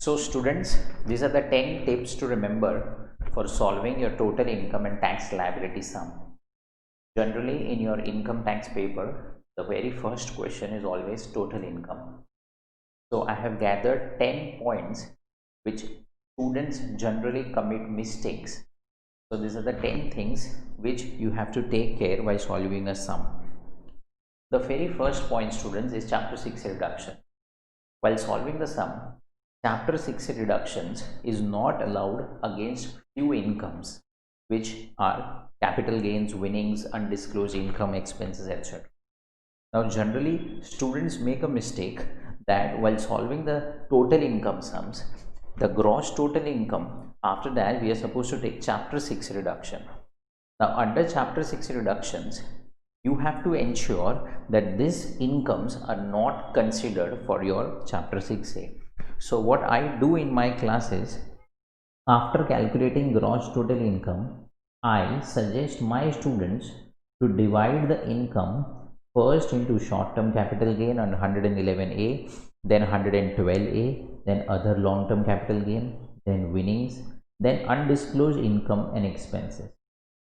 So students, these are the 10 tips to remember for solving your total income and tax liability sum. Generally in your income tax paper, the very first question is always total income. So I have gathered 10 points which students generally commit mistakes. So these are the 10 things which you have to take care while solving a sum. The very first point, students, is chapter 6 reduction. While solving the sum, Chapter 6 reductions is not allowed against few incomes, which are capital gains, winnings, undisclosed income, expenses, etc. Now, generally, students make a mistake that while solving the total income sums, the gross total income, after that, we are supposed to take Chapter 6 reduction. Now, under Chapter 6 reductions, you have to ensure that these incomes are not considered for your Chapter 6A. So what I do in my classes, after calculating gross total income, I suggest my students to divide the income first into short-term capital gain on 111A, then 112A, then other long-term capital gain, then winnings, then undisclosed income and expenses.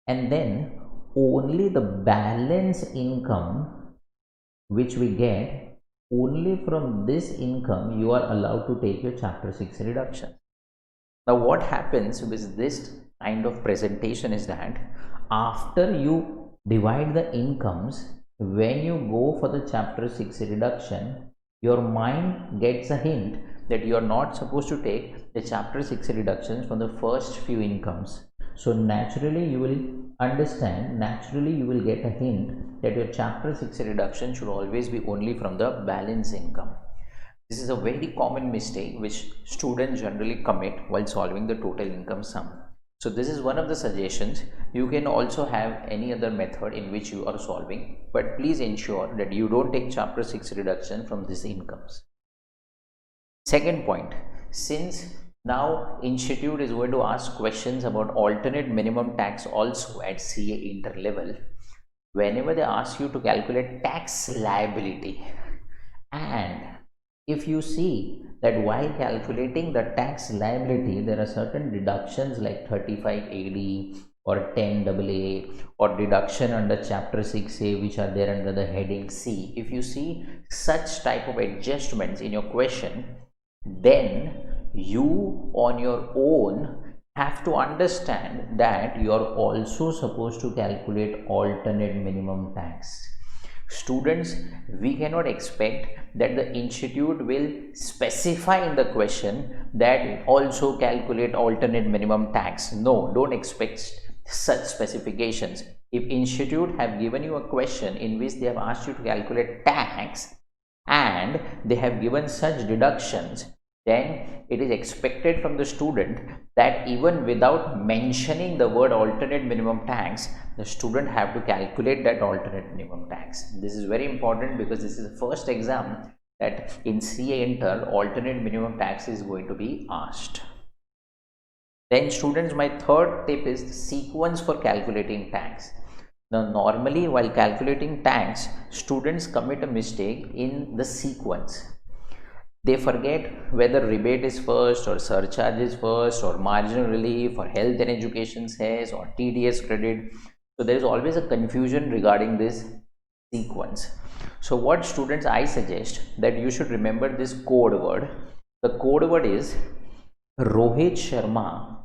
And then only the balance income which we get, only from this income you are allowed to take your chapter 6 reduction. Now what happens with this kind of presentation is that after you divide the incomes, when you go for the chapter 6 reduction, your mind gets a hint that you are not supposed to take the chapter 6 reductions from the first few incomes. So naturally you will understand, naturally you will get a hint that your chapter 6 reduction should always be only from the balance income. This is a very common mistake which students generally commit while solving the total income sum. So this is one of the suggestions. You can also have any other method in which you are solving, but please ensure that you don't take chapter 6 reduction from these incomes. Second point, since now institute is going to ask questions about alternate minimum tax also at CA inter level, whenever they ask you to calculate tax liability, and if you see that while calculating the tax liability there are certain deductions like 35 AD or 10 AA or deduction under chapter 6A which are there under the heading C, if you see such type of adjustments in your question, then you on your own have to understand that you are also supposed to calculate alternate minimum tax. Students, we cannot expect that the institute will specify in the question that also calculate alternate minimum tax. No, don't expect such specifications. If institute have given you a question in which they have asked you to calculate tax and they have given such deductions, then it is expected from the student that even without mentioning the word alternate minimum tax, the student have to calculate that alternate minimum tax. This is very important because this is the first exam that in CA Inter alternate minimum tax is going to be asked. Then students, my third tip is the sequence for calculating tax. Now normally while calculating tax, students commit a mistake in the sequence. They forget whether rebate is first or surcharge is first or marginal relief or health and education cess or TDS credit. So there is always a confusion regarding this sequence. So what students, I suggest that you should remember this code word. The code word is Rohit Sharma,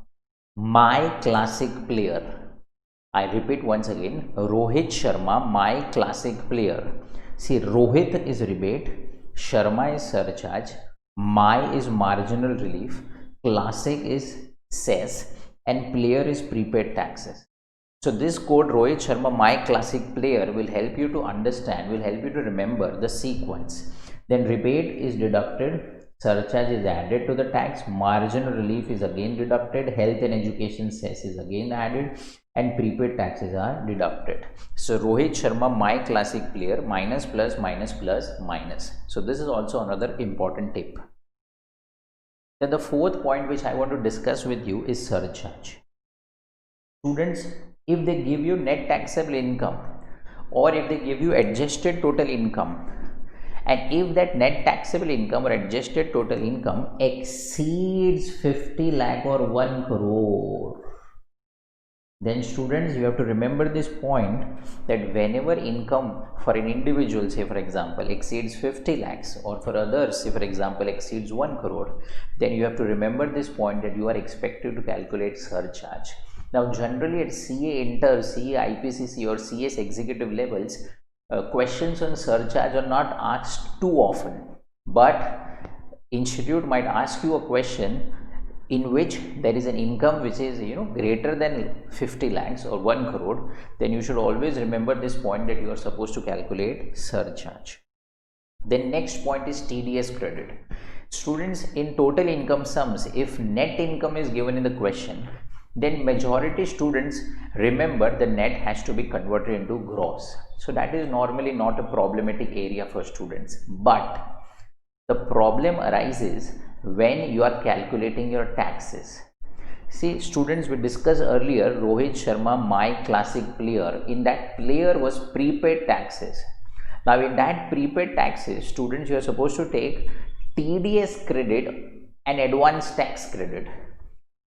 my classic player. I repeat once again, Rohit Sharma, my classic player. See, Rohit is rebate, Sharma is surcharge, my is marginal relief, classic is cess, and player is prepaid taxes. So this code Rohit Sharma, my classic player, will help you to understand, will help you to remember the sequence. Then rebate is deducted, surcharge is added to the tax, marginal relief is again deducted, health and education cess is again added, and prepaid taxes are deducted. So Rohit Sharma, my classic player, minus plus minus plus minus. So this is also another important tip. Then the fourth point which I want to discuss with you is surcharge. Students, if they give you net taxable income or if they give you adjusted total income and if that net taxable income or adjusted total income exceeds 50 lakh or 1 crore, then students, you have to remember this point, that whenever income for an individual, say for example, exceeds 50 lakhs, or for others, say for example, exceeds 1 crore, then you have to remember this point, that you are expected to calculate surcharge. Now generally at CA Inter, CA IPCC or CS executive levels, questions on surcharge are not asked too often, but institute might ask you a question in which there is an income which is greater than 50 lakhs or 1 crore, then you should always remember this point, that you are supposed to calculate surcharge. Then next point is TDS credit. Students, in total income sums, if net income is given in the question, then majority students remember the net has to be converted into gross. So that is normally not a problematic area for students, but the problem arises when you are calculating your taxes. See students, we discussed earlier Rohit Sharma My Classic Player. In that player was prepaid taxes. Now in that prepaid taxes, students, you are supposed to take TDS credit and advance tax credit.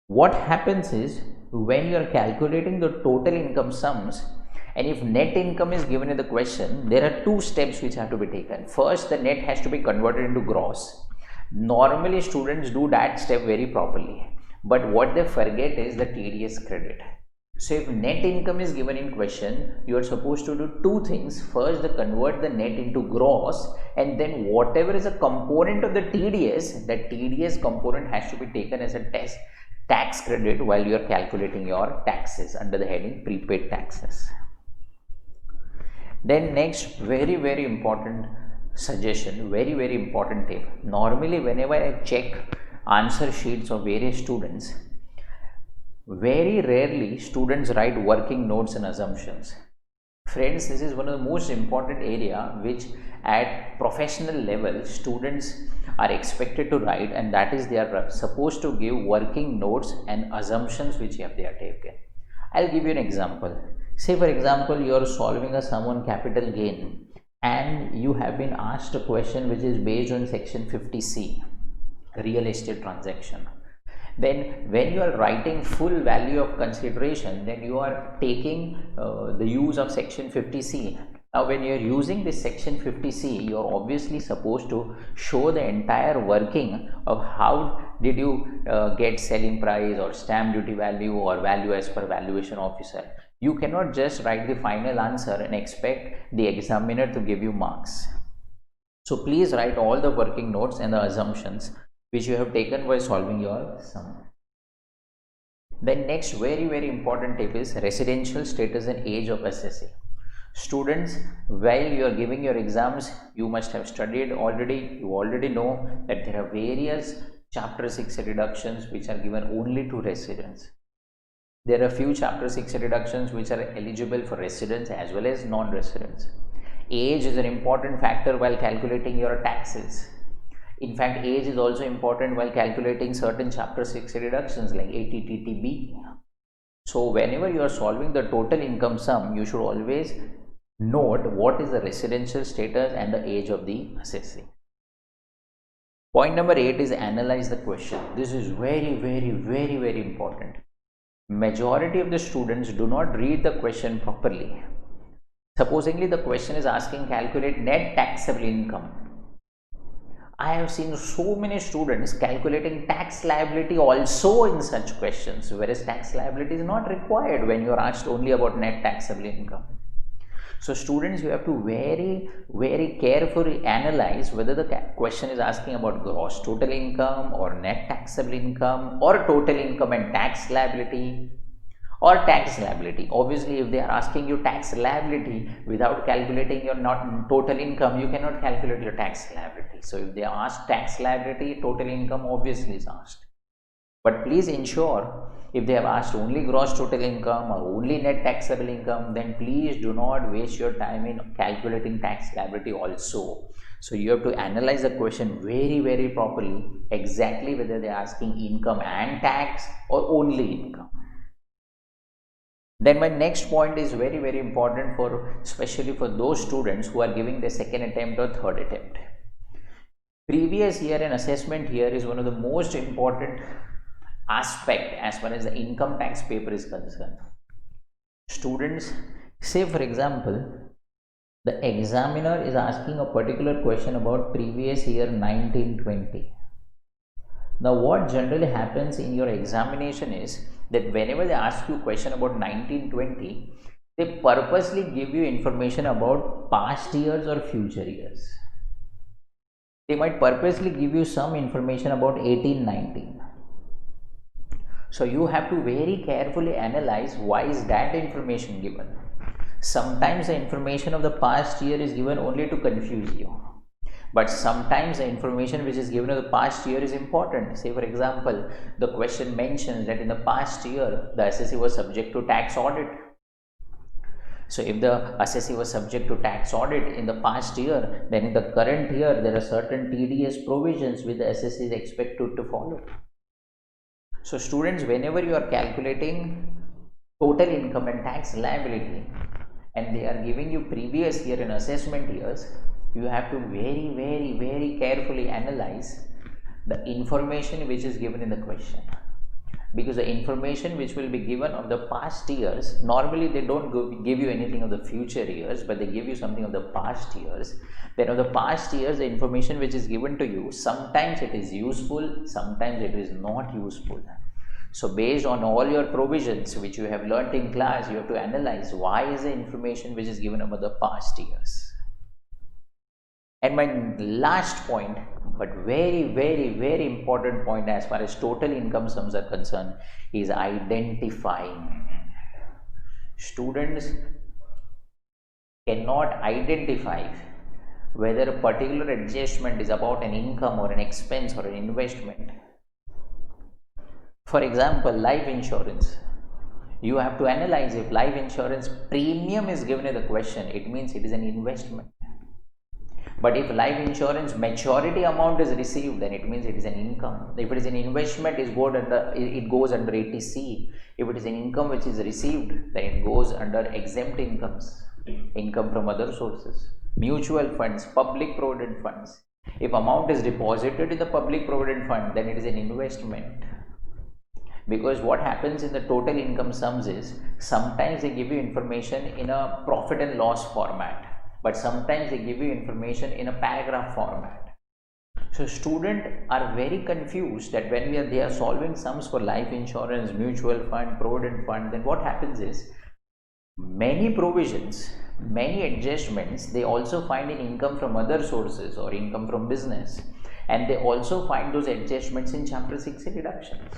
What happens is, when you are calculating the total income sums, and if net income is given in the question, there are two steps which have to be taken. First, the net has to be converted into gross. Normally students do that step very properly, but what they forget is the TDS credit. So if net income is given in question, you are supposed to do two things. First, convert the net into gross, and then whatever is a component of the TDS, that TDS component has to be taken as a tax credit while you are calculating your taxes under the heading prepaid taxes. Then next, very important suggestion, very important tip. Normally whenever I check answer sheets of various students, very rarely students write working notes and assumptions. Friends, this is one of the most important area which at professional level students are expected to write, and that is they are supposed to give working notes and assumptions which they are taken. I'll give you an example. Say for example, you are solving a sum on capital gain, and you have been asked a question which is based on section 50C, real estate transaction. Then when you are writing full value of consideration, then you are taking the use of section 50C. Now when you are using this section 50C, you are obviously supposed to show the entire working of how did you get selling price or stamp duty value or value as per valuation officer. You cannot just write the final answer and expect the examiner to give you marks. So please write all the working notes and the assumptions which you have taken while solving your sum. Then next very important tip is residential status and age of assessee. Students, while you are giving your exams, you must have studied already. You already know that there are various chapter 6 reductions which are given only to residents. There are few chapter 6 reductions which are eligible for residents as well as non-residents. Age is an important factor while calculating your taxes. In fact, age is also important while calculating certain chapter 6 reductions like ATTTB. So whenever you are solving the total income sum, you should always note what is the residential status and the age of the assessee. Point number 8 is analyze the question. This is very important. Majority of the students do not read the question properly. Supposingly the question is asking calculate net taxable income. I have seen so many students calculating tax liability also in such questions, whereas tax liability is not required when you are asked only about net taxable income. So students, you have to very carefully analyze whether the question is asking about gross total income or net taxable income or total income and tax liability or tax liability. Obviously, if they are asking you tax liability without calculating your not total income, you cannot calculate your tax liability. So if they ask tax liability, total income obviously is asked. But please ensure, if they have asked only gross total income or only net taxable income, then please do not waste your time in calculating tax liability also. So you have to analyze the question very properly, exactly whether they are asking income and tax or only income. Then my next point is very very important for especially for those students who are giving the second attempt or third attempt. Previous year and assessment here is one of the most important aspect as far as the income tax paper is concerned. Students, say for example, the examiner is asking a particular question about previous year 1920. Now what generally happens in your examination is that whenever they ask you question about 1920, they purposely give you information about past years or future years. They might purposely give you some information about 1819. So you have to very carefully analyze why is that information given. Sometimes the information of the past year is given only to confuse you. But sometimes the information which is given of the past year is important. Say for example, the question mentions that in the past year, the assessee was subject to tax audit. So if the assessee was subject to tax audit in the past year, then in the current year, there are certain TDS provisions which the assessee is expected to follow. So students, whenever you are calculating total income and tax liability, and they are giving you previous year and assessment years, you have to very carefully analyze the information which is given in the question, because the information which will be given of the past years, normally they don't give you anything of the future years, but they give you something of the past years. Then of the past years, the information which is given to you, sometimes it is useful, sometimes it is not useful. So based on all your provisions which you have learnt in class, you have to analyze why is the information which is given about the past years. And my last point, but very important point as far as total income sums are concerned, is identifying. Students cannot identify whether a particular adjustment is about an income or an expense or an investment. For example, life insurance. You have to analyze if life insurance premium is given in the question, it means it is an investment. But if life insurance maturity amount is received, then it means it is an income. If it is an investment, it goes under 80C. If it is an income which is received, then it goes under exempt incomes, income from other sources, mutual funds, public provident funds. If amount is deposited in the public provident fund, then it is an investment. Because what happens in the total income sums is, sometimes they give you information in a profit and loss format, but sometimes they give you information in a paragraph format. So students are very confused that when they are solving sums for life insurance, mutual fund, provident fund, then what happens is, many provisions, many adjustments, they also find in income from other sources or income from business, and they also find those adjustments in chapter 6 deductions.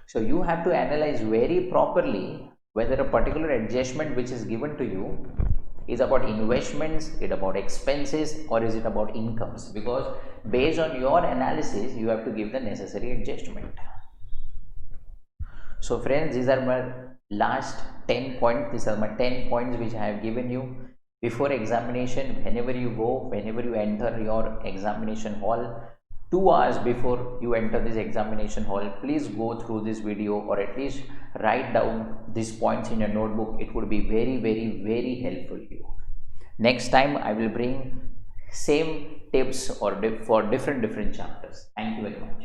So you have to analyze very properly whether a particular adjustment which is given to you is about investments, is it about expenses, or is it about incomes, because based on your analysis you have to give the necessary adjustment. So friends, these are my last 10 points. These are my 10 points which I have given you. Before examination, whenever you enter your examination hall, 2 hours before you enter this examination hall, please go through this video, or at least write down these points in your notebook. It would be very helpful to you. Next time I will bring same tips or for different chapters. Thank you very much.